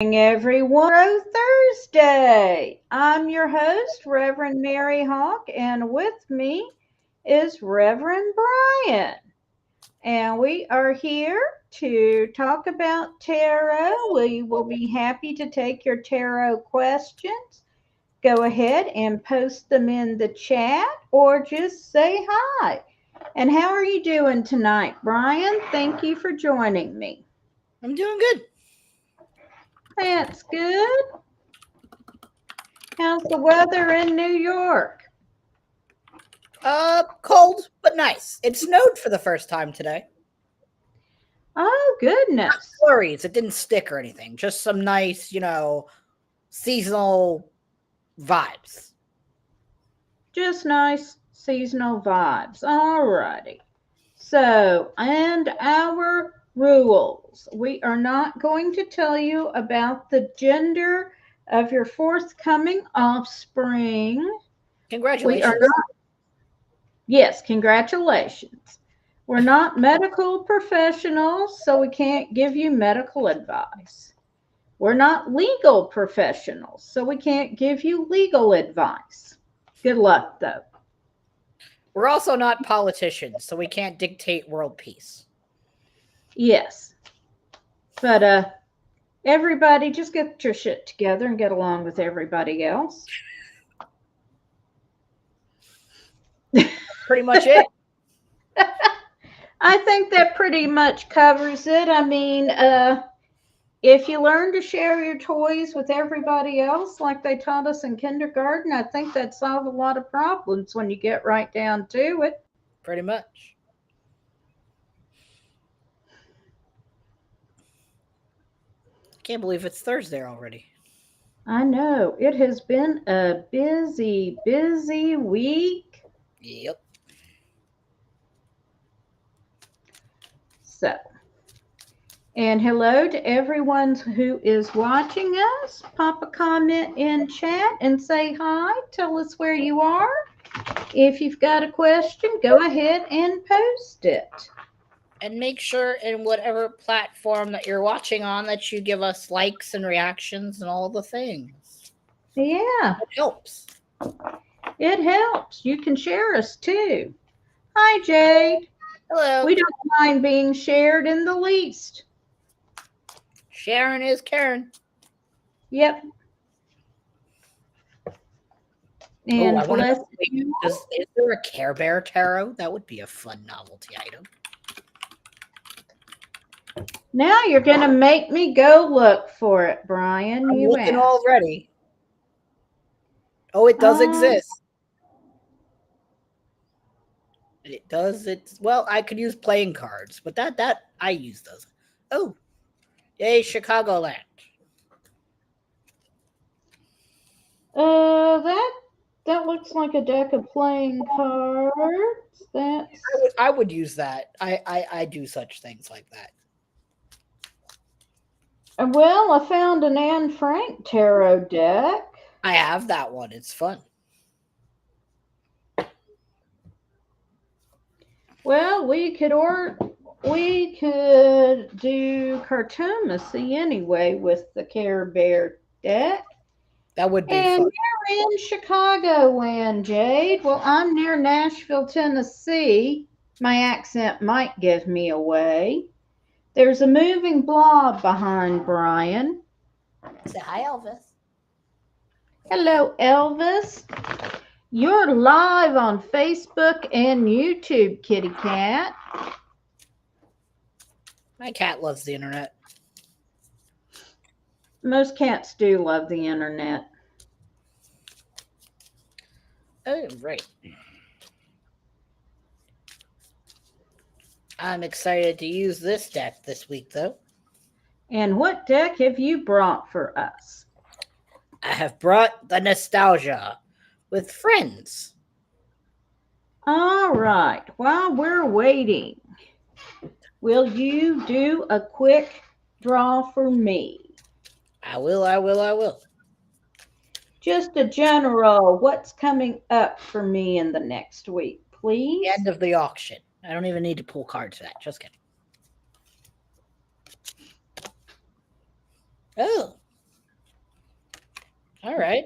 Everyone. Thursday. I'm your host, Reverend Mary Hawk, and with me is Reverend Bryan. And we are here to talk about tarot. We will be happy to take your tarot questions. Go ahead and post them in the chat or just say hi. And how are you doing tonight, Bryan? Thank you for joining me. I'm doing good. That's good. How's the weather in New York? Cold, but nice. It snowed for the first time today. Oh, goodness. Not flurries. It didn't stick or anything. Just some nice, seasonal vibes. Just nice seasonal vibes. All righty. So, and our rules. We are not going to tell you about the gender of your forthcoming offspring. Congratulations. We are not. Yes, congratulations. We're not medical professionals, so we can't give you medical advice. We're not legal professionals, so we can't give you legal advice. Good luck, though. We're also not politicians, so we can't dictate world peace. Yes. But everybody just get your shit together and get along with everybody else. Pretty much it. I think that pretty much covers it. I mean, if you learn to share your toys with everybody else like they taught us in kindergarten, I think that solves a lot of problems when you get right down to it. Pretty much. Can't believe it's Thursday already. I know. It has been a busy, busy week. Yep. So, and hello to everyone who is watching us. Pop a comment in chat and say hi. Tell us where you are. If you've got a question, go ahead and post it. And make sure in whatever platform that you're watching on that you give us likes and reactions and all the things. Yeah. It helps. It helps. You can share us too. Hi, Jade. Hello. We don't mind being shared in the least. Sharon is Karen. Yep. And bless you. Is there a Care Bear tarot? That would be a fun novelty item. Now you're going to make me go look for it, Bryan. I'm you looking asked. already. Oh, it does exist. It does. Well, I could use playing cards, but that I use those. Oh, yay, Chicagoland. That looks like a deck of playing cards. I would use that. I do such things like that. Well, I found an Anne Frank tarot deck. I have that one. It's fun. Well, we could do cartomacy anyway with the Care Bear deck. That would be and fun. You're in Chicagoland, Jade. Well, I'm near Nashville, Tennessee. My accent might give me away. There's a moving blob behind Bryan. Say hi, Elvis. Hello, Elvis. You're live on Facebook and YouTube, kitty cat. My cat loves the internet. Most cats do love the internet. Oh, right. I'm excited to use this deck this week, though. And what deck have you brought for us? I have brought the Nostalgia with Friends. All right. While we're waiting, will you do a quick draw for me? I will. Just a general, what's coming up for me in the next week, please? The end of the auction. I don't even need to pull cards for that. Just kidding. Oh, All right.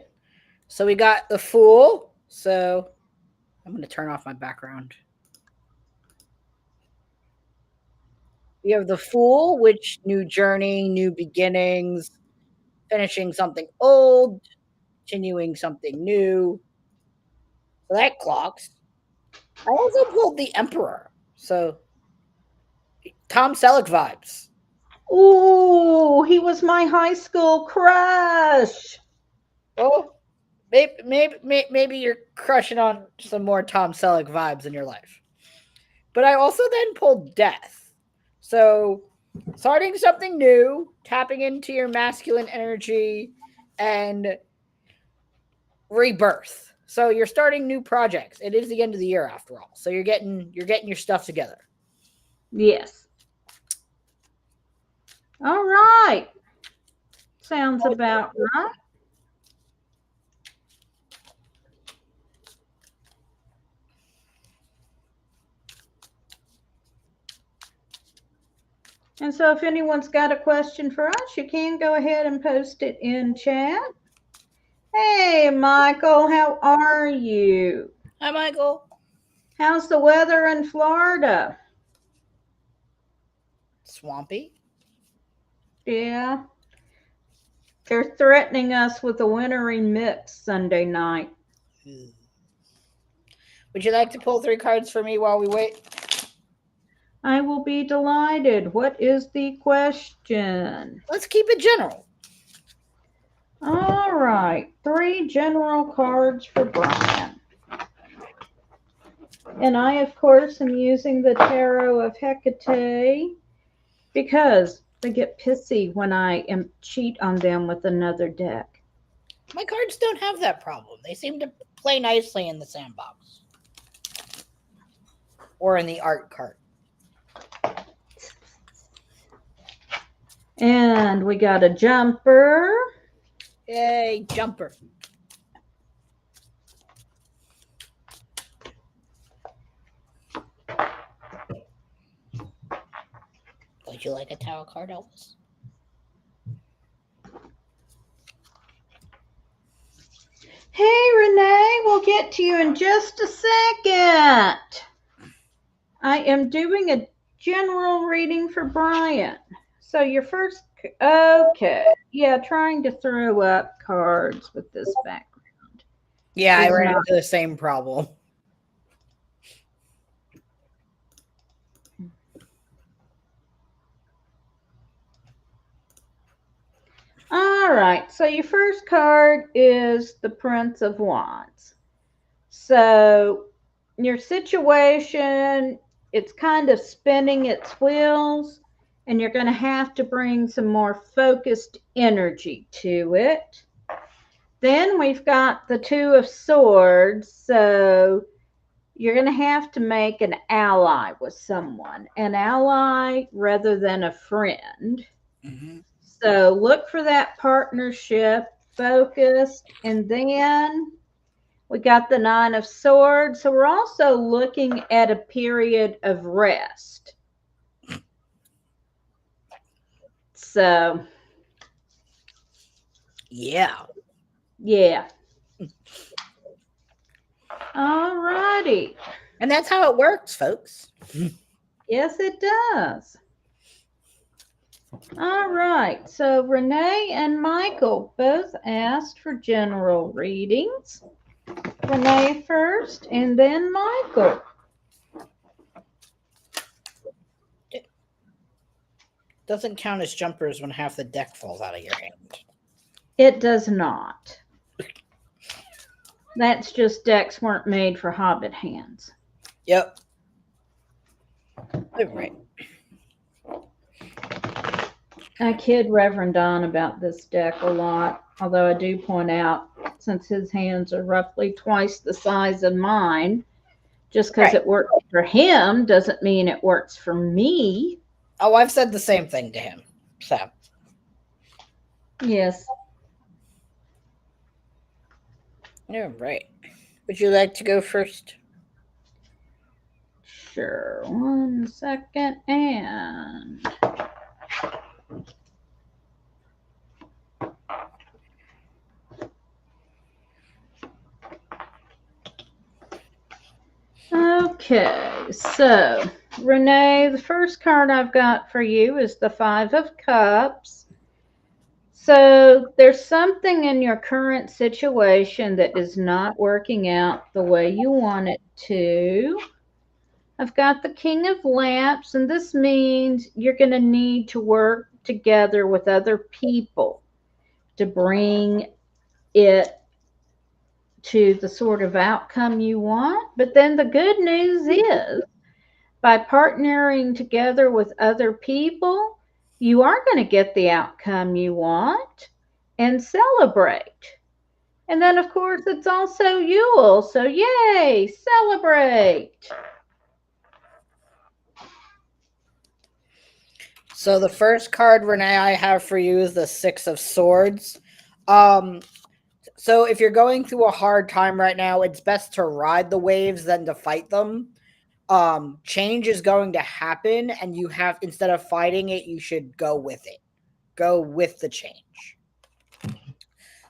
So we got the Fool. So I'm going to turn off my background. We have the Fool, which new journey, new beginnings, finishing something old, continuing something new. So that clocks. I also pulled the Emperor. So Tom Selleck vibes. Ooh, he was my high school crush. Oh, maybe you're crushing on some more Tom Selleck vibes in your life. But I also then pulled Death. So starting something new, tapping into your masculine energy, and rebirth. So you're starting new projects. It is the end of the year after all. So you're getting your stuff together. Yes. All right. Sounds about right. And so if anyone's got a question for us, you can go ahead and post it in chat. Hey, Michael, how are you? Hi, Michael. How's the weather in Florida? Swampy. Yeah. They're threatening us with a wintry mix Sunday night. Would you like to pull 3 cards for me while we wait? I will be delighted. What is the question? Let's keep it general. All right, 3 general cards for Bryan. And I, of course, am using the Tarot of Hecate because they get pissy when I cheat on them with another deck. My cards don't have that problem. They seem to play nicely in the sandbox. Or in the art cart. And we got a jumper. Yay, jumper. Would you like a tarot card, Elvis? Hey, Renee, we'll get to you in just a second. I am doing a general reading for Bryan. So your first, okay. Yeah, trying to throw up cards with this background. Yeah, I ran into the same problem. All right, so your first card is the Prince of Wands. So your situation, it's kind of spinning its wheels, and you're going to have to bring some more focused energy to it. Then we've got the Two of Swords, so you're going to have to make an ally with someone, an ally rather than a friend. Mm-hmm. So look for that partnership, focused, and then we got the Nine of Swords. So we're also looking at a period of rest. So, yeah. All righty. And that's how it works, folks. Yes, it does. All right. So Renee and Michael both asked for general readings. Renee first, and then Michael. It doesn't count as jumpers when half the deck falls out of your hand. It does not. That's just decks weren't made for hobbit hands. Yep. All right. I kid Reverend Don about this deck a lot, although I do point out, since his hands are roughly twice the size of mine, just because it works for him doesn't mean it works for me. Oh, I've said the same thing to him. So. Yes. All right. Would you like to go first? Sure. 1 second. And Okay, so Renee, the first card I've got for you is the Five of Cups. So there's something in your current situation that is not working out the way you want it to. I've got the King of Lamps, and this means you're going to need to work together with other people to bring it to the sort of outcome you want. But then the good news is by partnering together with other people, you are going to get the outcome you want and celebrate. And then, of course, it's also Yule. So, yay, celebrate. So the first card, Renee, I have for you is the Six of Swords. Um, so if you're going through a hard time right now, it's best to ride the waves than to fight them. Change is going to happen, and you have, instead of fighting it, you should go with it. Go with the change.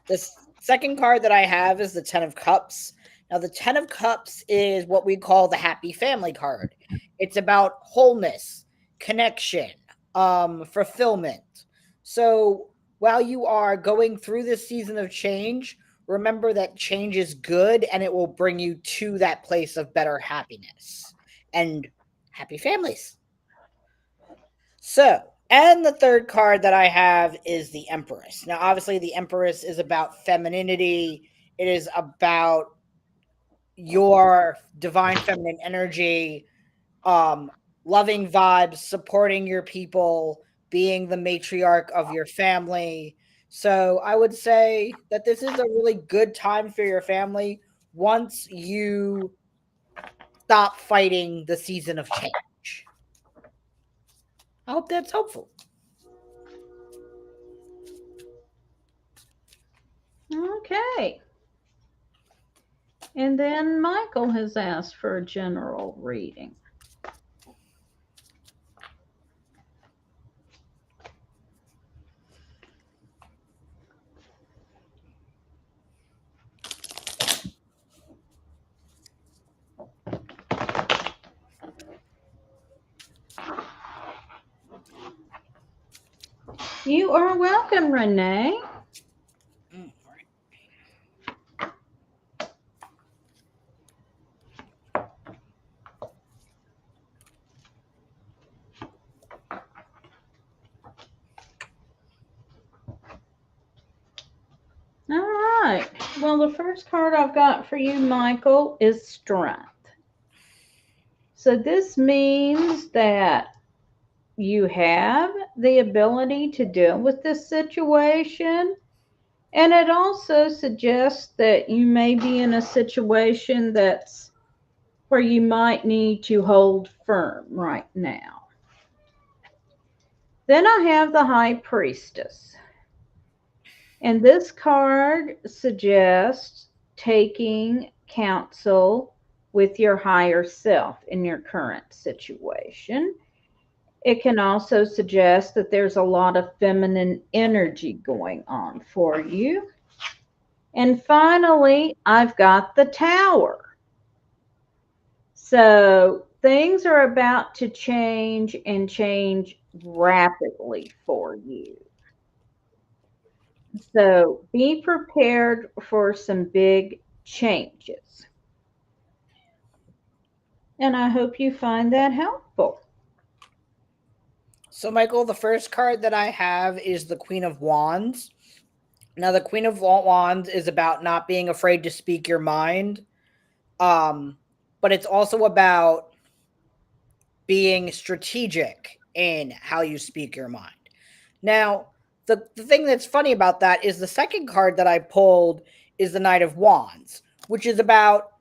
The second card that I have is the Ten of Cups. Now, the Ten of Cups is what we call the happy family card. It's about wholeness, connection, fulfillment. So while you are going through this season of change, remember that change is good and it will bring you to that place of better happiness and happy families. So, and the third card that I have is the Empress. Now, obviously, the Empress is about femininity, it is about your divine feminine energy, um, loving vibes, supporting your people, being the matriarch of your family. So, I would say that this is a really good time for your family once you stop fighting the season of change. I hope that's helpful. Okay. And then Michael has asked for a general reading. You are welcome, Renee. All right. Well, the first card I've got for you, Michael, is Strength. So this means that you have the ability to deal with this situation. And it also suggests that you may be in a situation that's where you might need to hold firm right now. Then I have the High Priestess. And this card suggests taking counsel with your higher self in your current situation. It can also suggest that there's a lot of feminine energy going on for you. And finally, I've got the Tower. So things are about to change and change rapidly for you. So be prepared for some big changes. And I hope you find that helpful. So, Michael, the first card that I have is the Queen of Wands. Now, the Queen of Wands is about not being afraid to speak your mind, but it's also about being strategic in how you speak your mind. Now, the thing that's funny about that is the second card that I pulled is the Knight of Wands, which is about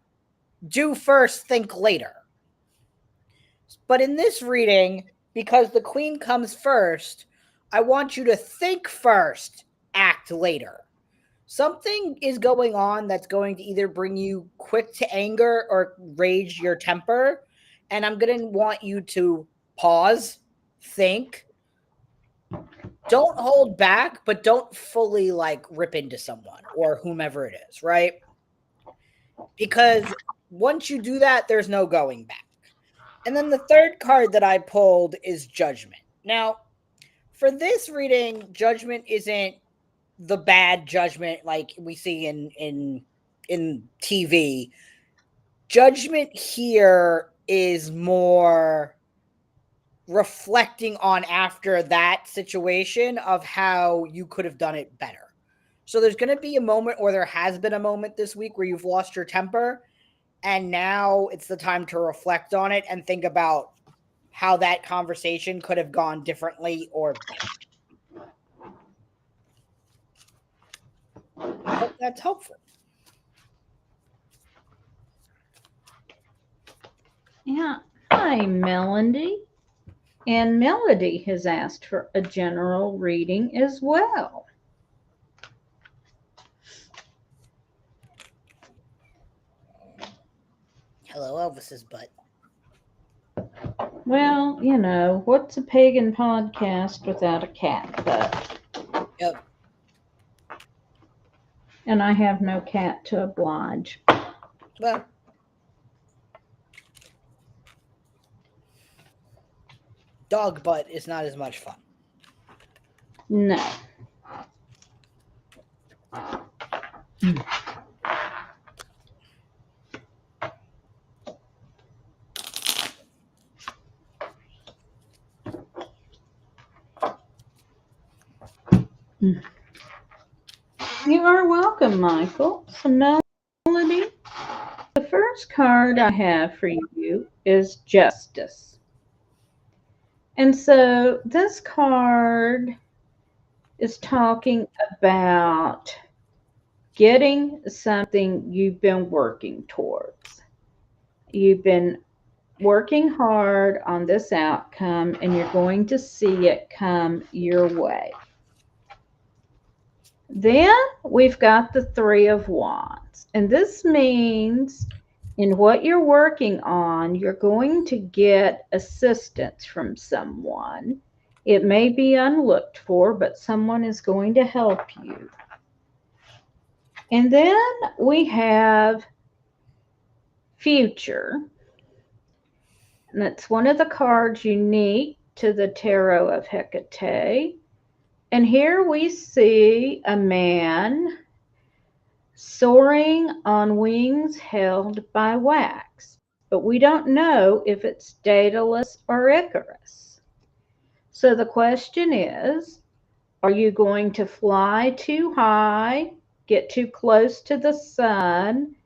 do first, think later. But in this reading, because the Queen comes first, I want you to think first, act later. Something is going on that's going to either bring you quick to anger or rage your temper. And I'm going to want you to pause, think, don't hold back, but don't fully like rip into someone or whomever it is, right? Because once you do that, there's no going back. And then the third card that I pulled is Judgment. Now, for this reading, Judgment isn't the bad judgment like we see in TV. Judgment here is more reflecting on after that situation of how you could have done it better. So there's going to be a moment, or there has been a moment this week where you've lost your temper, and now it's the time to reflect on it and think about how that conversation could have gone differently or better. I hope that's helpful. Yeah. Hi, Melody. And Melody has asked for a general reading as well. Hello, Elvis's butt. Well, you know, what's a pagan podcast without a cat butt? Yep. And I have no cat to oblige. Well, dog butt is not as much fun. No. You are welcome, Michael. So, Melody, the first card I have for you is Justice. And so this card is talking about getting something you've been working towards. You've been working hard on this outcome, and you're going to see it come your way. Then we've got the Three of Wands. And this means in what you're working on, you're going to get assistance from someone. It may be unlooked for, but someone is going to help you. And then we have Future. And that's one of the cards unique to the Tarot of Hecate. And here we see a man soaring on wings held by wax, but we don't know if it's Daedalus or Icarus. So the question is, are you going to fly too high, get too close to the sun,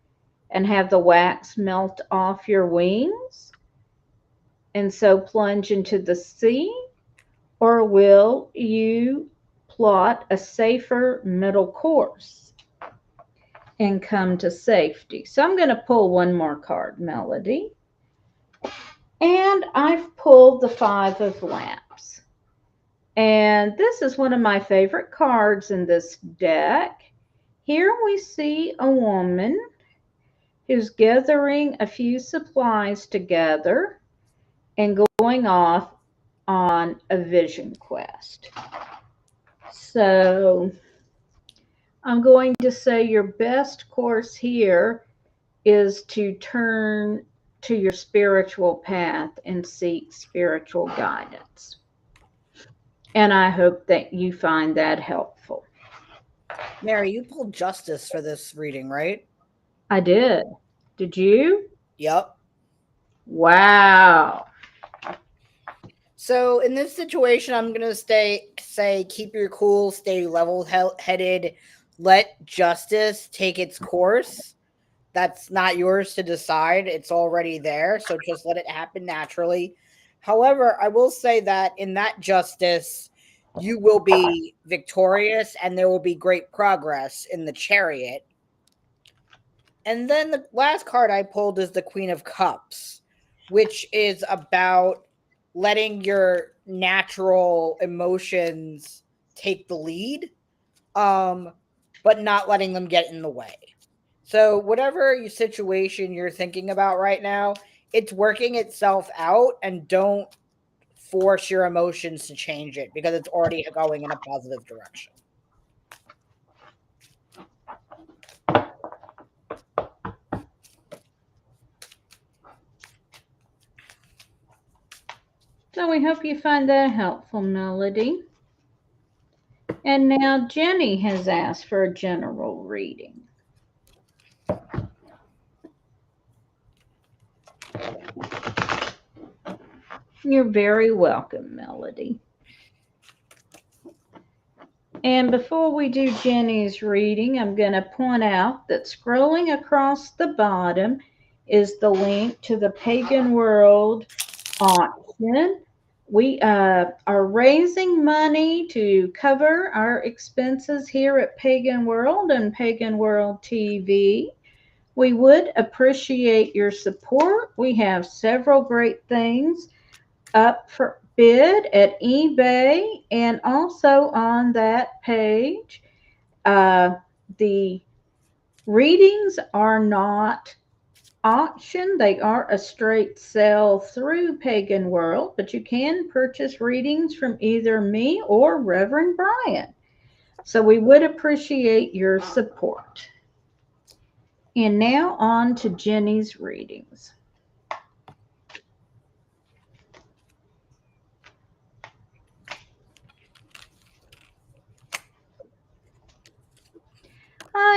and have the wax melt off your wings, and so plunge into the sea? Or will you plot a safer middle course and come to safety? So I'm going to pull one more card, Melody. And I've pulled the Five of Lamps. And this is one of my favorite cards in this deck. Here we see a woman who's gathering a few supplies together and going off on a vision quest. So I'm going to say your best course here is to turn to your spiritual path and seek spiritual guidance. And I hope that you find that helpful. Mary, you pulled Justice for this reading, right? I did. Did you? Yep. Wow. So in this situation, I'm going to say keep your cool, stay level-headed, let justice take its course. That's not yours to decide. It's already there, so just let it happen naturally. However, I will say that in that justice, you will be victorious and there will be great progress in the Chariot. And then the last card I pulled is the Queen of Cups, which is about letting your natural emotions take the lead, but not letting them get in the way. So whatever situation you're thinking about right now, it's working itself out, and don't force your emotions to change it because it's already going in a positive direction. So we hope you find that helpful, Melody. And now Jenny has asked for a general reading. You're very welcome, Melody. And before we do Jenny's reading, I'm going to point out that scrolling across the bottom is the link to the Pagan World auction. We are raising money to cover our expenses here at Pagan World and Pagan World TV. We would appreciate your support. We have several great things up for bid at eBay and also on that page. Uh, the readings are not auction, they are a straight sell through Pagan World, but you can purchase readings from either me or Reverend Bryan. So we would appreciate your support. And now on to Jenny's readings.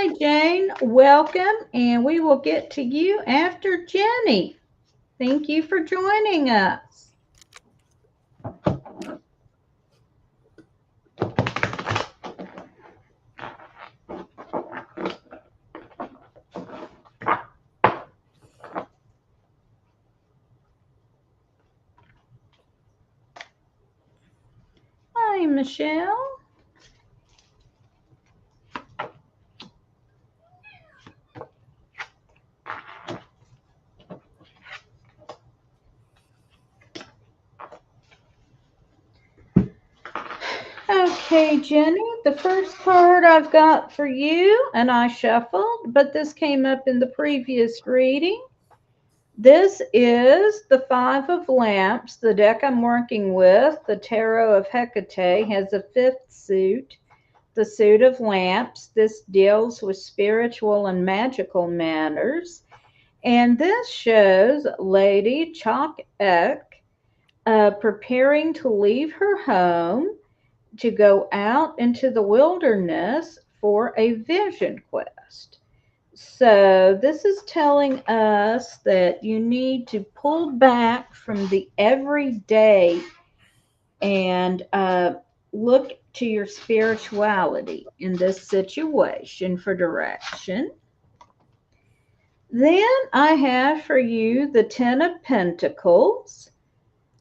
Hi, Jane. Welcome, and we will get to you after Jenny. Thank you for joining us. Hi, Michelle. Okay, Jenny, the first card I've got for you, and I shuffled, but this came up in the previous reading. This is the Five of Lamps, the deck I'm working with. The Tarot of Hecate has a fifth suit, the suit of lamps. This deals with spiritual and magical matters. And this shows Lady Chalk Ek preparing to leave her home to go out into the wilderness for a vision quest. So, this is telling us that you need to pull back from the everyday and look to your spirituality in this situation for direction. Then I have for you the Ten of Pentacles.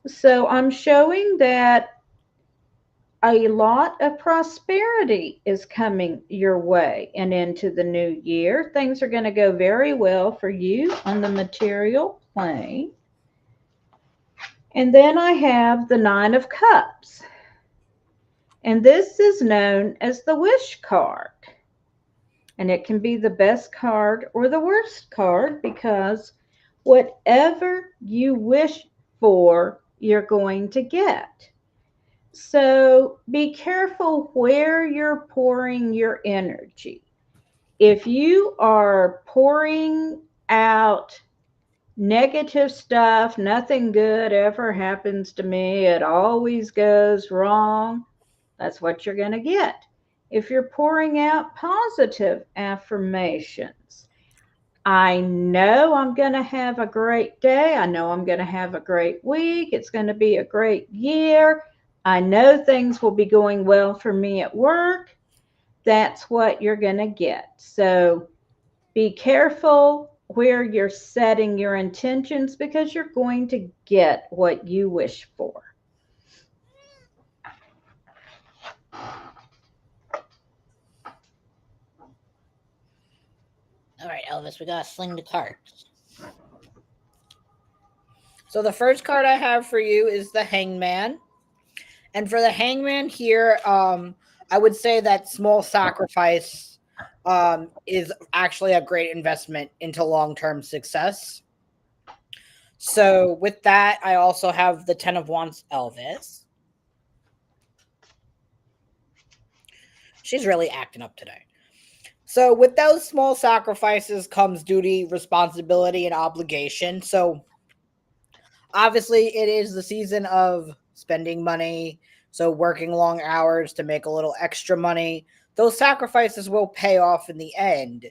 So I'm showing that a lot of prosperity is coming your way and into the new year. Things are going to go very well for you on the material plane. And then I have the Nine of Cups. And this is known as the wish card. And it can be the best card or the worst card because whatever you wish for, you're going to get. So be careful where you're pouring your energy. If you are pouring out negative stuff, nothing good ever happens to me, it always goes wrong, that's what you're going to get. If you're pouring out positive affirmations, I know I'm going to have a great day. I know I'm going to have a great week. It's going to be a great year. I know things will be going well for me at work. That's what you're going to get. So be careful where you're setting your intentions because you're going to get what you wish for. All right, Elvis, we gotta sling the cards. So the first card I have for you is the Hangman. And for the Hangman here, I would say that small sacrifice is actually a great investment into long-term success. So with that, I also have the Ten of Wands, Elvis. She's really acting up today. So with those small sacrifices comes duty, responsibility, and obligation. So Obviously, it is the season of spending money, so working long hours to make a little extra money. Those sacrifices will pay off in the end,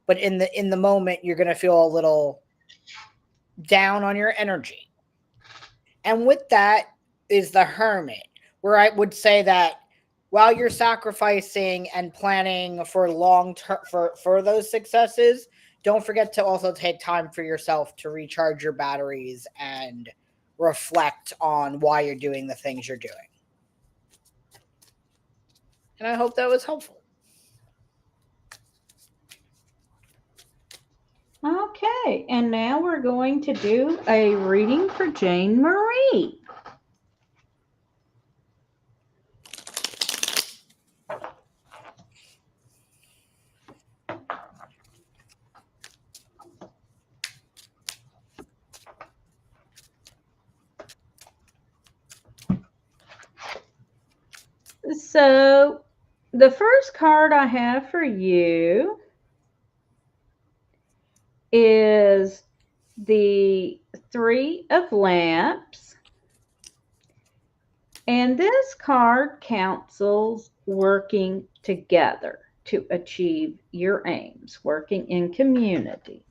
but in the moment, you're going to feel a little down on your energy. And with that is the hermit, where I would say that while you're sacrificing and planning for long term for those successes, don't forget to also take time for yourself to recharge your batteries and reflect on why you're doing the things you're doing. And I hope that was helpful. Okay, and now we're going to do a reading for Jane Marie. So, the first card I have for you is the Three of Lamps. And this card counsels working together to achieve your aims, working in community.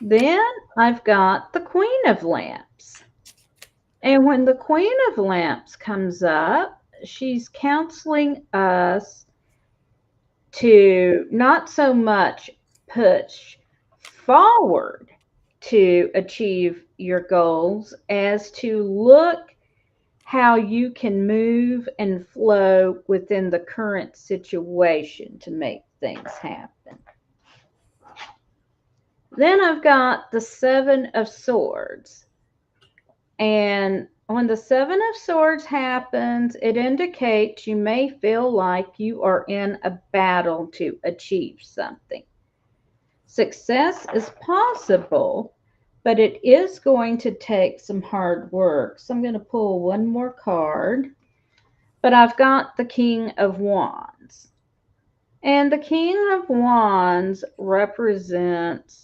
Then I've got the Queen of Lamps. And when the Queen of Lamps comes up, she's counseling us to not so much push forward to achieve your goals as to look how you can move and flow within the current situation to make things happen. Then I've got the Seven of Swords. And when the Seven of Swords happens, it indicates you may feel like you are in a battle to achieve something. Success is possible, but it is going to take some hard work. So I'm going to pull one more card. But I've got the King of Wands. And the King of Wands represents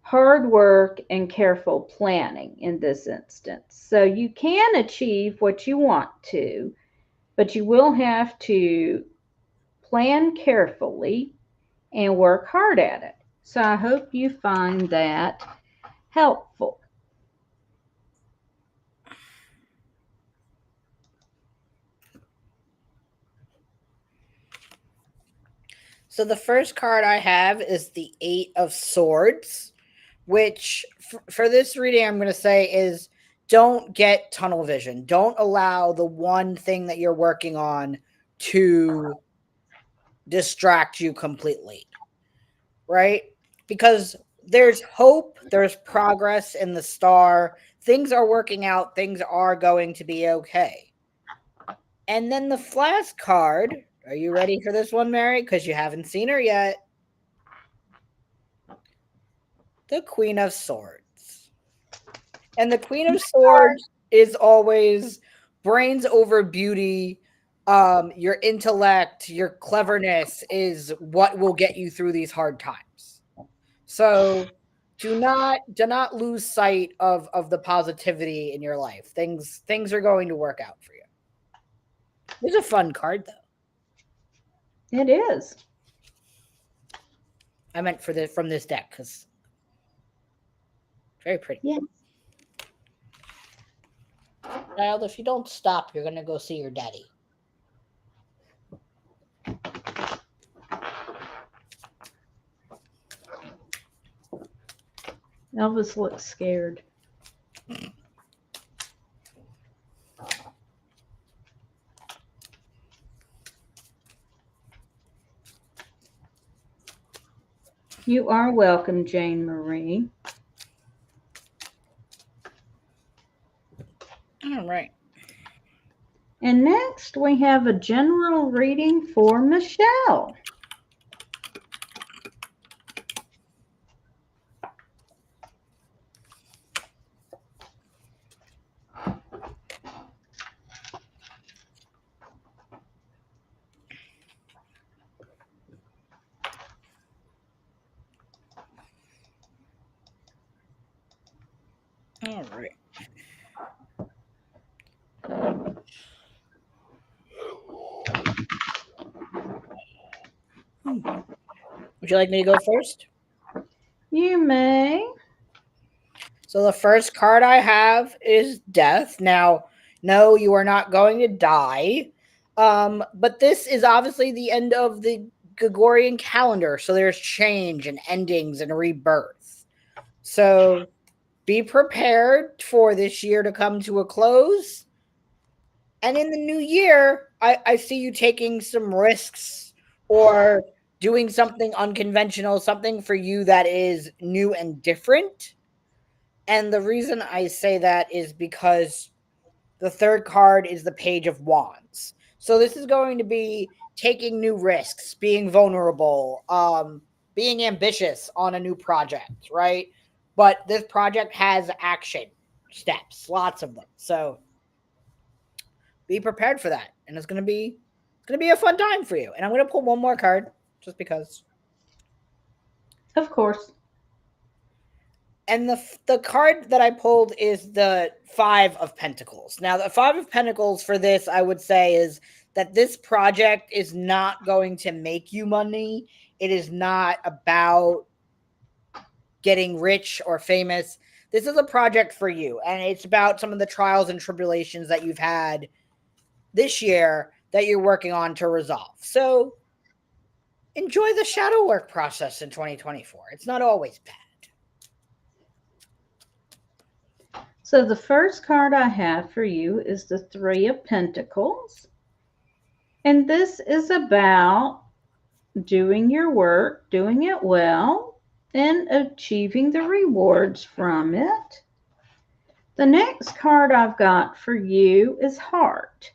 hard work and careful planning in this instance. So you can achieve what you want to, but you will have to plan carefully and work hard at it. So I hope you find that helpful. So the first card I have is the Eight of Swords, which for this reading I'm going to say is don't get tunnel vision. Don't allow the one thing that you're working on to distract you completely. Right? Because there's hope, there's progress in the star. Things are working out, things are going to be okay. And then the last card, are you ready for this one, Mary? Because you haven't seen her yet. The Queen of Swords. And the Queen of Swords is always brains over beauty. Your intellect, your cleverness is what will get you through these hard times. So do not lose sight of the positivity in your life. Things are going to work out for you. It's a fun card though. It is. I meant for the from this deck because very pretty. Yes. Child, if you don't stop, you're gonna go see your daddy. Elvis looks scared. You are welcome, Jane Marie. All right. And next we have a general reading for Michelle. All right. Hmm. Would you like me to go first? You may. So the first card I have is death. Now, no, you are not going to die. But this is obviously the end of the Gregorian calendar, so there's change and endings and rebirth. So be prepared for this year to come to a close. And in the new year, I see you taking some risks or doing something unconventional, something for you that is new and different. And the reason I say that is because the third card is the Page of Wands. So this is going to be taking new risks, being vulnerable, being ambitious on a new project, right? But this project has action steps, lots of them. So be prepared for that. And it's gonna be a fun time for you. And I'm gonna pull one more card just because. Of course. And the card that I pulled is the Five of Pentacles. Now, the Five of Pentacles for this, I would say, is that this project is not going to make you money. It is not about getting rich or famous. This is a project for you, and it's about some of the trials and tribulations that you've had this year that you're working on to resolve. So enjoy the shadow work process in 2024. It's not always bad. So the first card I have for you is the Three of Pentacles. And this is about doing your work, doing it well, and achieving the rewards from it. The next card I've got for you is Heart.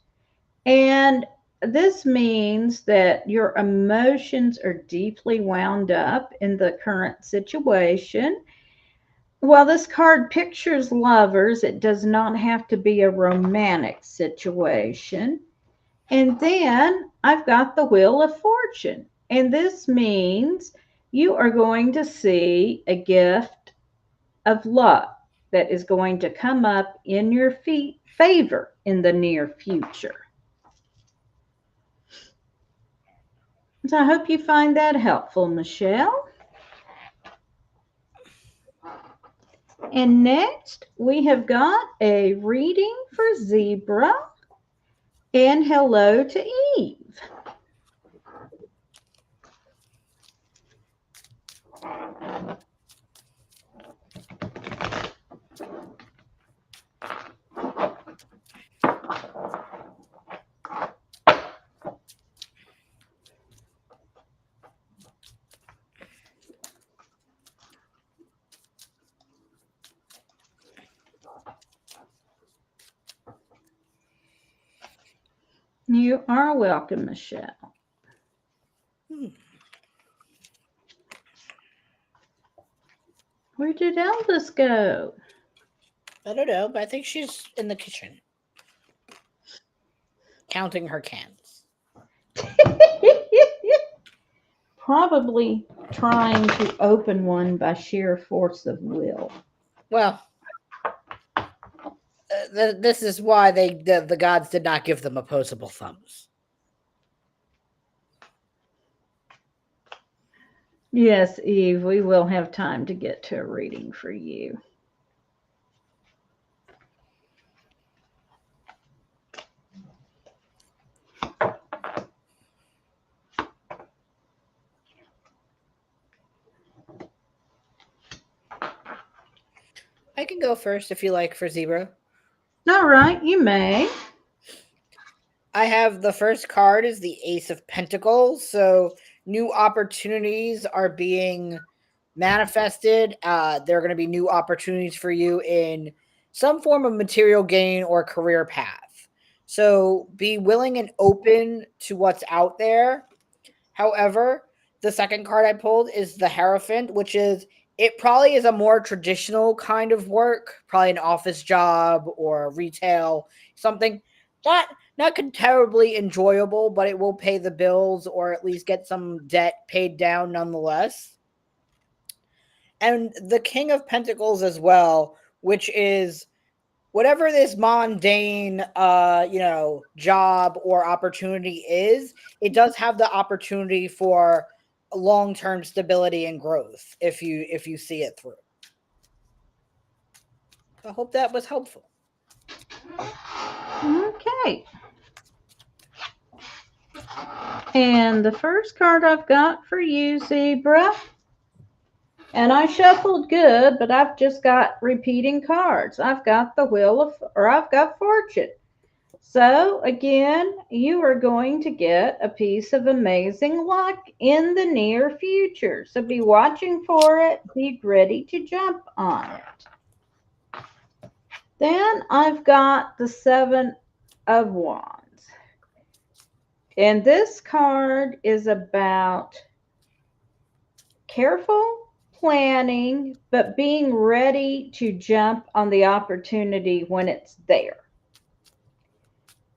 And this means that your emotions are deeply wound up in the current situation. While this card pictures lovers, it does not have to be a romantic situation. And then I've got the Wheel of Fortune. And this means you are going to see a gift of luck that is going to come up in your favor in the near future. So I hope you find that helpful, Michelle. And next, we have got a reading for Zebra and Hello to Eve. You are welcome, Michelle. Where did Elvis go? I don't know, but I think she's in the kitchen counting her cans. Probably trying to open one by sheer force of will. Well, this is why the gods did not give them opposable thumbs. Yes, Eve, we will have time to get to a reading for you. I can go first if you like for Zebra. All right, you may. I have the first card is the Ace of Pentacles. So new opportunities are being manifested. There are going to be new opportunities for you in some form of material gain or career path. So be willing and open to what's out there. However, the second card I pulled is the Hierophant, which is it probably is a more traditional kind of work, probably an office job or retail, something not terribly enjoyable, but it will pay the bills or at least get some debt paid down nonetheless. And the King of Pentacles as well, which is whatever this mundane job or opportunity is, it does have the opportunity for long-term stability and growth if you see it through. I hope that was helpful. Okay. And the first card I've got for you, Zebra, and I shuffled good, but I've just got repeating cards. I've got the I've got Fortune. So again, you are going to get a piece of amazing luck in the near future. So be watching for it, be ready to jump on it. Then I've got the Seven of Wands. And this card is about careful planning, but being ready to jump on the opportunity when it's there.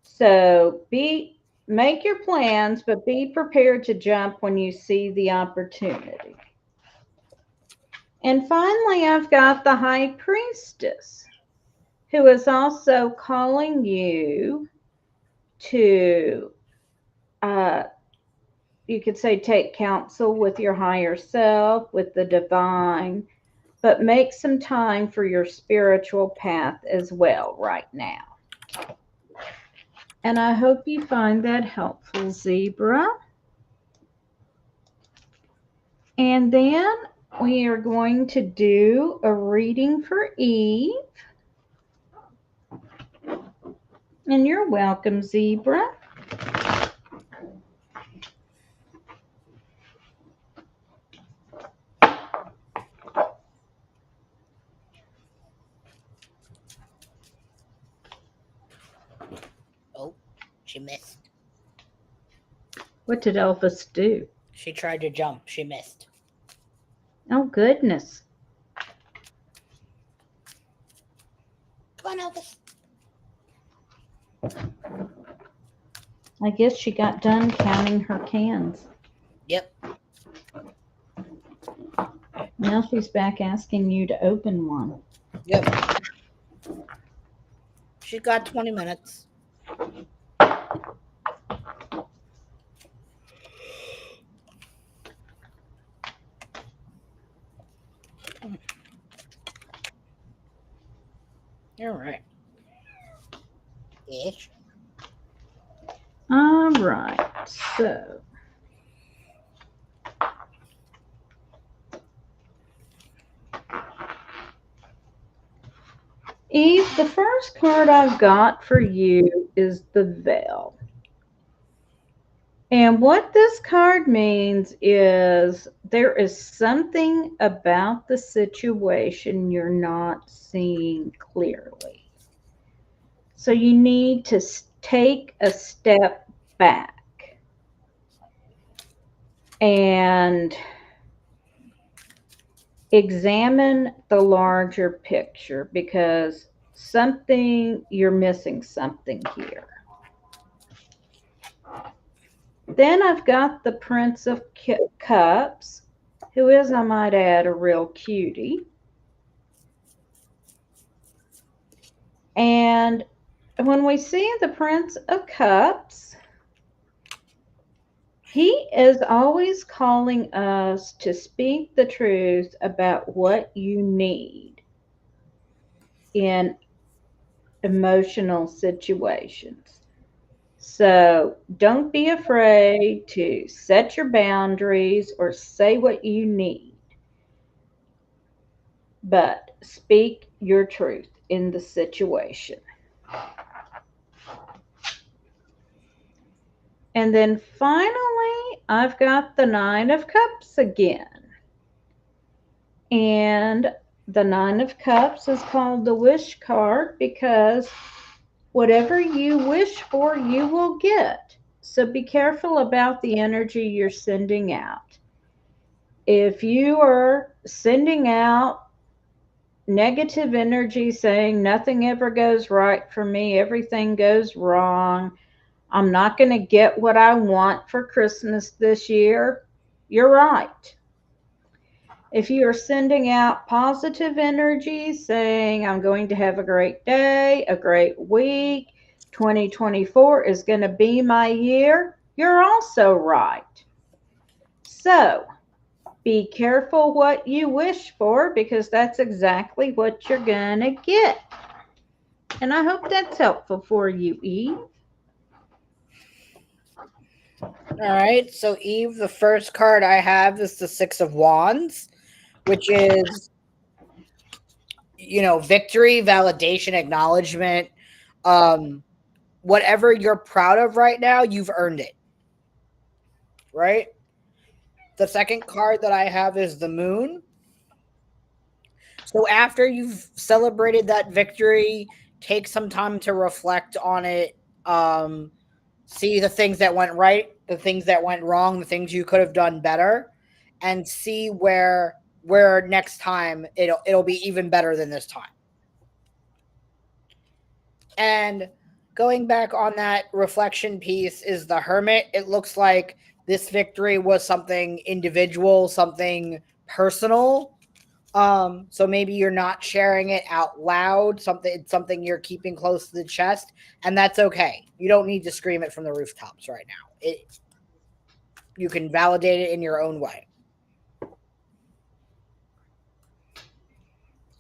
So make your plans, but be prepared to jump when you see the opportunity. And finally, I've got the High Priestess, who is also calling you to, uh, you could say, take counsel with your higher self, with the divine, but make some time for your spiritual path as well right now. And I hope you find that helpful, Zebra. And then we are going to do a reading for Eve. And you're welcome, Zebra. Oh, she missed. What did Elvis do? She tried to jump. She missed. Oh, goodness. Come on, Elvis. I guess she got done counting her cans. Yep. Now she's back asking you to open one. Yep. She got 20 minutes. All right. Ish. All right. So Eve, the first card I've got for you is the Veil. And what this card means is there is something about the situation you're not seeing clearly. So you need to take a step back and examine the larger picture because you're missing something here. Then I've got the Prince of Cups, who is, I might add, a real cutie. And when we see the Prince of Cups, he is always calling us to speak the truth about what you need in emotional situations. So don't be afraid to set your boundaries or say what you need, but speak your truth in the situation. And then finally, I've got the Nine of Cups again. And the Nine of Cups is called the wish card because whatever you wish for, you will get. So be careful about the energy you're sending out. If you are sending out negative energy saying nothing ever goes right for me, everything goes wrong, I'm not going to get what I want for Christmas this year, you're right. If you are sending out positive energy saying, I'm going to have a great day, a great week, 2024 is going to be my year, you're also right. So be careful what you wish for because that's exactly what you're going to get. And I hope that's helpful for you, Eve. All right. So, Eve, the first card I have is the Six of Wands, which is, victory, validation, acknowledgement. Um, Whatever you're proud of right now, you've earned it. Right? The second card that I have is the Moon. So after you've celebrated that victory, take some time to reflect on it. See the things that went right, the things that went wrong, the things you could have done better, and see where next time it'll be even better than this time. And going back on that reflection piece is the Hermit. It looks like this victory was something individual, something personal. So maybe you're not sharing it out loud, something you're keeping close to the chest, and that's okay. You don't need to scream it from the rooftops right now. You can validate it in your own way.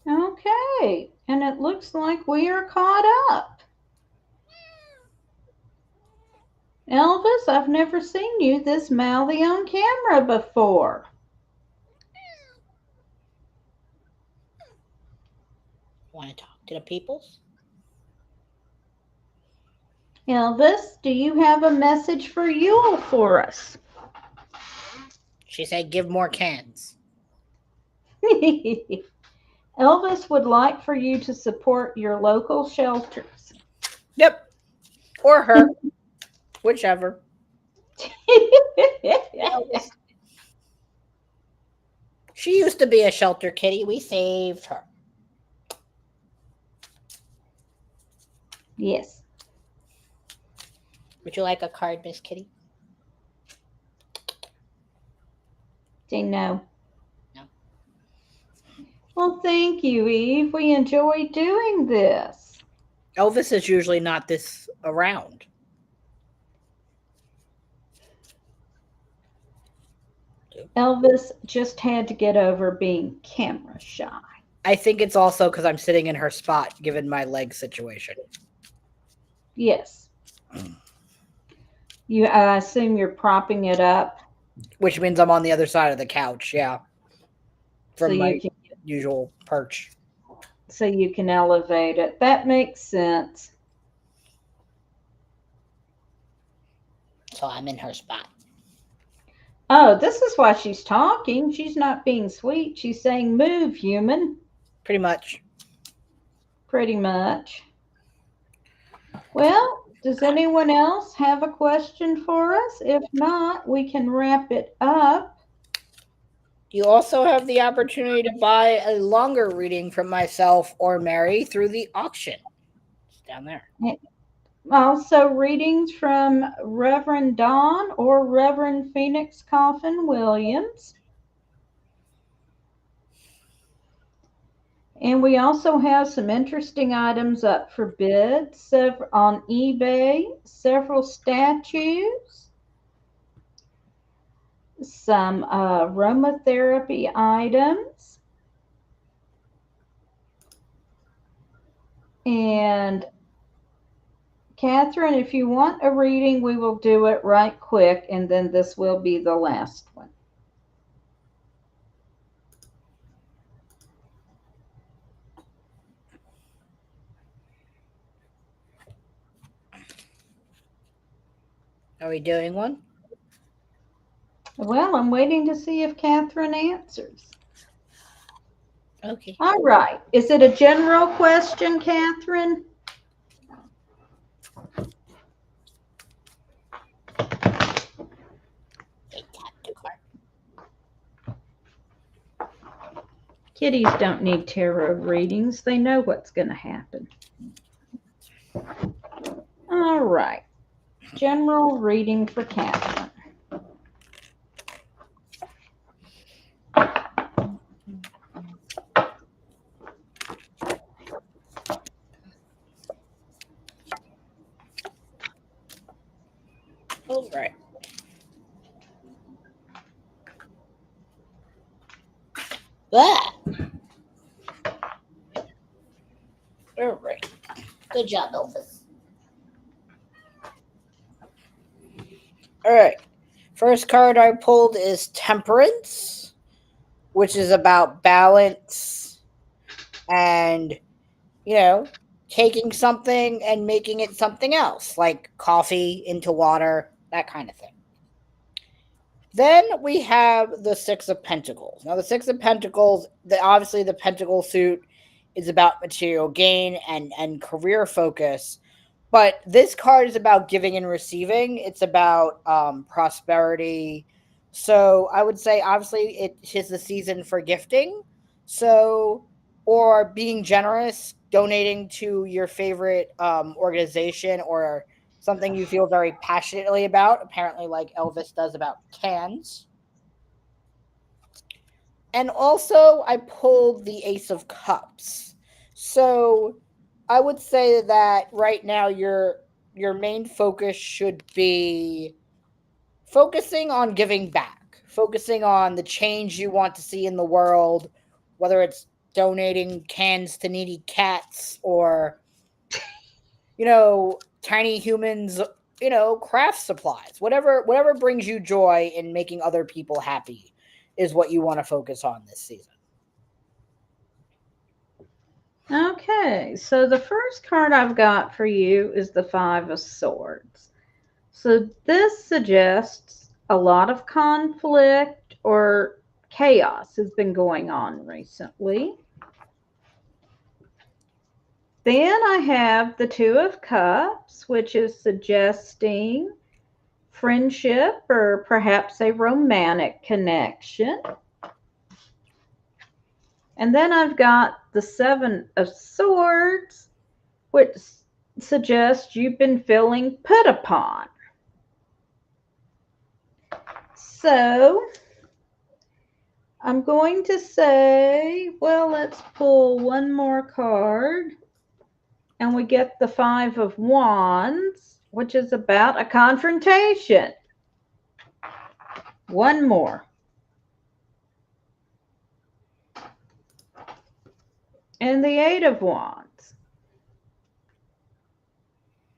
Okay, and it looks like we are caught up. Elvis, I've never seen you this mouthy on camera before. Want to talk to the peoples? Elvis, do you have a message for Yule for us? She said, give more cans. Elvis would like for you to support your local shelters. Yep. Or her. Whichever. She used to be a shelter kitty. We saved her. Yes. Would you like a card, Miss Kitty? Say no. No. Well, thank you, Eve. We enjoy doing this. Elvis is usually not this around. Elvis just had to get over being camera shy. I think it's also because I'm sitting in her spot, given my leg situation. Yes. I assume you're propping it up. Which means I'm on the other side of the couch, yeah. From so my usual perch. So you can elevate it. That makes sense. So I'm in her spot. Oh, this is why she's talking. She's not being sweet. She's saying, move, human. Pretty much. Pretty much. Well, does anyone else have a question for us? If not, we can wrap it up. You also have the opportunity to buy a longer reading from myself or Mary through the auction. It's down there. Also, readings from Reverend Don or Reverend Phoenix Coffin Williams. And we also have some interesting items up for bid on eBay, several statues, some aromatherapy items, and Catherine, if you want a reading, we will do it right quick, and then this will be the last one. Are we doing one? Well, I'm waiting to see if Catherine answers. Okay. All right. Is it a general question, Catherine? Kitties don't need tarot readings. They know what's going to happen. All right. General reading for Catherine. All right. Ah, all right. Good job, Elvis. All right. First card I pulled is Temperance, which is about balance and, you know, taking something and making it something else, like coffee into water, that kind of thing. Then we have the Six of Pentacles. Now, the Six of Pentacles, obviously the Pentacle suit is about material gain and career focus, but this card is about giving and receiving. It's about prosperity. So I would say, obviously, it is the season for gifting. So, or being generous, donating to your favorite organization or something you feel very passionately about, apparently, like Elvis does about cans. And also, I pulled the Ace of Cups. So I would say that right now your main focus should be focusing on giving back, focusing on the change you want to see in the world, whether it's donating cans to needy cats or, tiny humans, craft supplies. Whatever brings you joy in making other people happy is what you want to focus on this season. Okay, so the first card I've got for you is the Five of Swords. So this suggests a lot of conflict or chaos has been going on recently. Then I have the Two of Cups, which is suggesting friendship or perhaps a romantic connection. And then I've got the Seven of Swords, which suggests you've been feeling put upon. So I'm going to say, well, let's pull one more card. And we get the Five of Wands, which is about a confrontation. One more. And the Eight of Wands,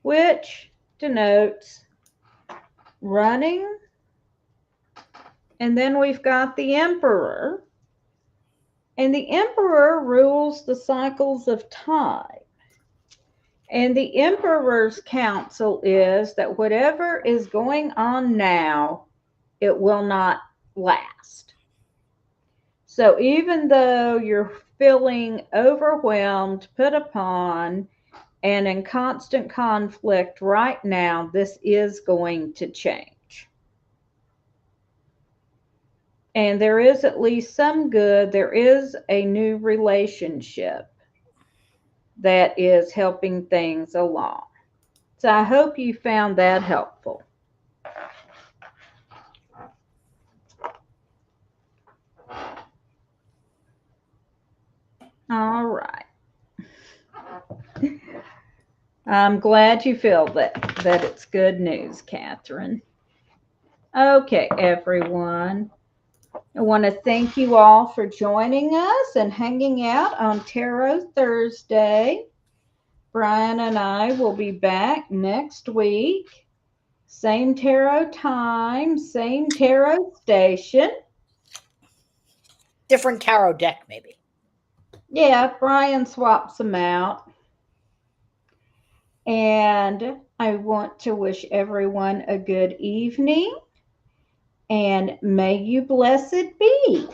which denotes running. And then we've got the Emperor. And the Emperor rules the cycles of time. And the Emperor's counsel is that whatever is going on now, it will not last. So even though you're feeling overwhelmed, put upon, and in constant conflict right now, this is going to change. And there is at least some good. There is a new relationship that is helping things along. So I hope you found that helpful. All right. I'm glad you feel that it's good news, Catherine. Okay, everyone. I want to thank you all for joining us and hanging out on Tarot Thursday. Bryan and I will be back next week. Same tarot time, same tarot station. Different tarot deck, maybe. Yeah, Bryan swaps them out. And I want to wish everyone a good evening. And may you blessed be.